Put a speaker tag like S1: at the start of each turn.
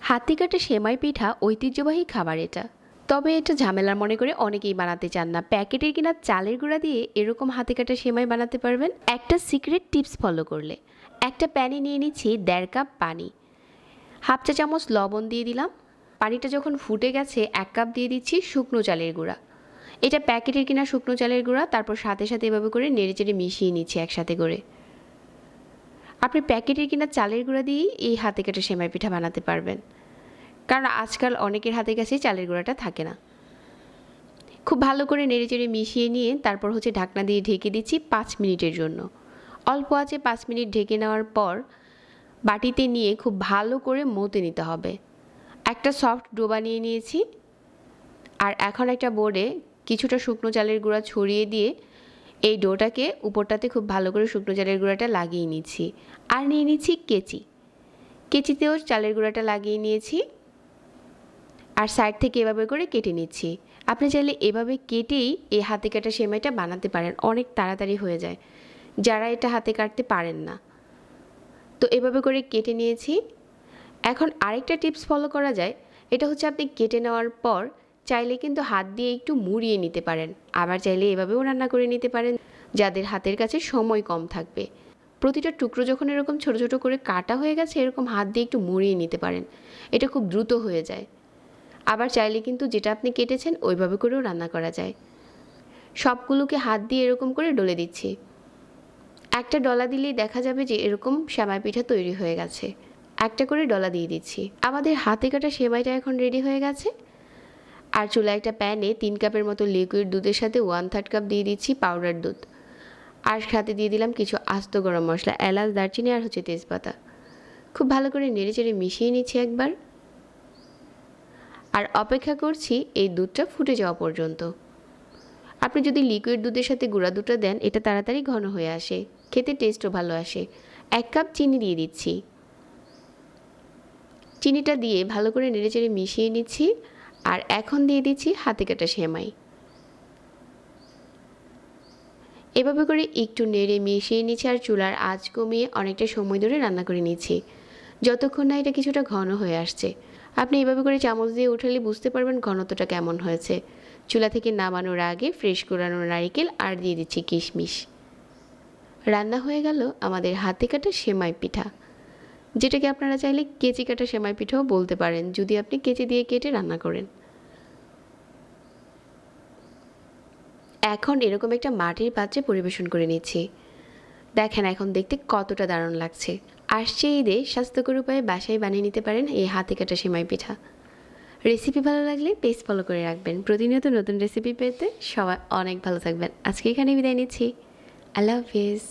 S1: হাতে কাটা সেমাই পিঠা ঐতিহ্যবাহী খাবার এটা। তবে এটা ঝামেলার মনে করে অনেকেই বানাতে চান না। প্যাকেটের কিনা চালের গুঁড়া দিয়ে এরকম হাতে কাটা সেমাই বানাতে পারবেন একটা সিক্রেট টিপস ফলো করলে। একটা প্যানে নিয়ে নিচ্ছি 1.5 কাপ পানি, হাফ চা চামচ লবণ দিয়ে দিলাম। পানিটা যখন ফুটে গেছে 1 কাপ দিয়ে দিচ্ছি শুকনো চালের গুঁড়া। এটা প্যাকেটের কিনা শুকনো চালের গুঁড়া। তারপর সাথে সাথে এভাবে করে নেড়েচেড়ে মিশিয়ে নিচ্ছি একসাথে করে। আপনি প্যাকেটের কিনা চালের গুঁড়া দিয়েই এই হাতে কাটা সেমাই পিঠা বানাতে পারবেন, কারণ আজকাল অনেকের হাতের কাছে চালের গুঁড়াটা থাকে না। খুব ভালো করে নেড়েচেড়ে মিশিয়ে নিয়ে তারপর ঢাকনা দিয়ে ঢেকে দিচ্ছি 5 মিনিটের জন্য। অল্প আঁচে 5 মিনিট ঢেকে নেওয়ার পর বাটিতে নিয়ে খুব ভালো করে মতে নিতে হবে। একটা সফট ডো বানিয়ে নিয়েছি। আর এখন একটা বোর্ডে কিছুটা শুকনো চালের গুঁড়া ছড়িয়ে দিয়ে এই ডোটাকে উপরটাতে খুব ভালো করে শুকনো চালের গুঁড়াটা লাগিয়ে নিচ্ছি। আর নিয়ে নিচ্ছি কেচিতেও চালের গুঁড়াটা লাগিয়ে নিয়েছি। আর সাইড থেকে এভাবে করে কেটে নিচ্ছি। আপনি চাইলে এভাবে কেটেই এই হাতে কাটা সেমাইটা বানাতে পারেন, অনেক তাড়াতাড়ি হয়ে যায় যারা এটা হাতে কাটতে পারেন না। তো এভাবে করে কেটে নিয়েছি। এখন আরেকটা টিপস ফলো করা যায়, এটা হচ্ছে আপনি কেটে নেওয়ার পর চাইলে কিন্তু হাত দিয়ে একটু মুড়িয়ে নিতে পারেন, আবার চাইলে এভাবেও রান্না করে নিতে পারেন যাদের হাতের কাছে সময় কম থাকবে। প্রতিটা টুকরো যখন এরকম ছোট ছোট করে কাটা হয়ে গেছে এরকম হাত দিয়ে একটু মুড়িয়ে নিতে পারেন, এটা খুব দ্রুত হয়ে যায়। আবার চাইলে কিন্তু যেটা আপনি কেটেছেন ওইভাবে করেও রান্না করা যায়। সবগুলোকে হাত দিয়ে এরকম করে ডলে দিচ্ছি। একটা ডলা দিলেই দেখা যাবে যে এরকম সেমাই পিঠা তৈরি হয়ে গেছে। একটা করে ডলা দিয়ে দিচ্ছি। আমাদের হাতে কাটা সেমাইটা এখন রেডি হয়ে গেছে। আর চুলায় একটা প্যানে 3 কাপের মতো লিকুইড দুধের সাথে 1/3 কাপ দিয়ে দিচ্ছি পাউডার দুধ। আর সাথে দিয়ে দিলাম কিছু আস্ত গরম মশলা, এলাচ, দারচিনি আর তেজপাতা। খুব ভালো করে নেড়েচেড়ে মিশিয়ে নিচ্ছি একবার। আর অপেক্ষা করছি এই দুধটা ফুটে যাওয়া পর্যন্ত। আপনি যদি লিকুইড দুধের সাথে গুঁড়া দুধটা দেন এটা তাড়াতাড়ি ঘন হয়ে আসে, খেতে টেস্টও ভালো আসে। 1 কাপ চিনি দিয়ে দিচ্ছি। চিনিটা দিয়ে ভালো করে নেড়েচেড়ে মিশিয়ে নিচ্ছি। আর এখন দিয়ে দিচ্ছি হাতে কাটা সেমাই। এভাবে করে একটু নেড়ে মিশিয়ে নিচ্ছি আর চুলার আঁচ কমিয়ে অনেকটা সময় ধরে রান্না করে নিচ্ছি, যতক্ষণ না এটা কিছুটা ঘন হয়ে আসছে। আপনি এভাবে করে চামচ দিয়ে উঠালে বুঝতে পারবেন ঘনত্বটা কেমন হয়েছে। চুলা থেকে নামানোর আগে ফ্রেশ কোরানো নারকেল আর দিয়ে দিচ্ছি কিশমিশ। রান্না হয়ে গেল আমাদের হাতে কাটা সেমাই পিঠা, যেটাকে আপনারা চাইলে কেচি কাটা সেমাই পিঠাও বলতে পারেন যদি আপনি কেচি দিয়ে কেটে রান্না করেন। এখন এরকম একটা মাটির পাত্রে পরিবেশন করে নিচ্ছি। দেখেন এখন দেখতে কতটা দারুণ লাগছে। আসছে ঈদে স্বাস্থ্যকর উপায়ে বাসায় বানিয়ে নিতে পারেন এই হাতে কাটা সেমাই পিঠা। রেসিপি ভালো লাগলে পেজ ফলো করে রাখবেন। প্রতিনিয়ত নতুন রেসিপি পেতে সবাই অনেক ভালো থাকবেন। আজকে এখানে বিদায় নিচ্ছি। আল্লাহ হাফিজ।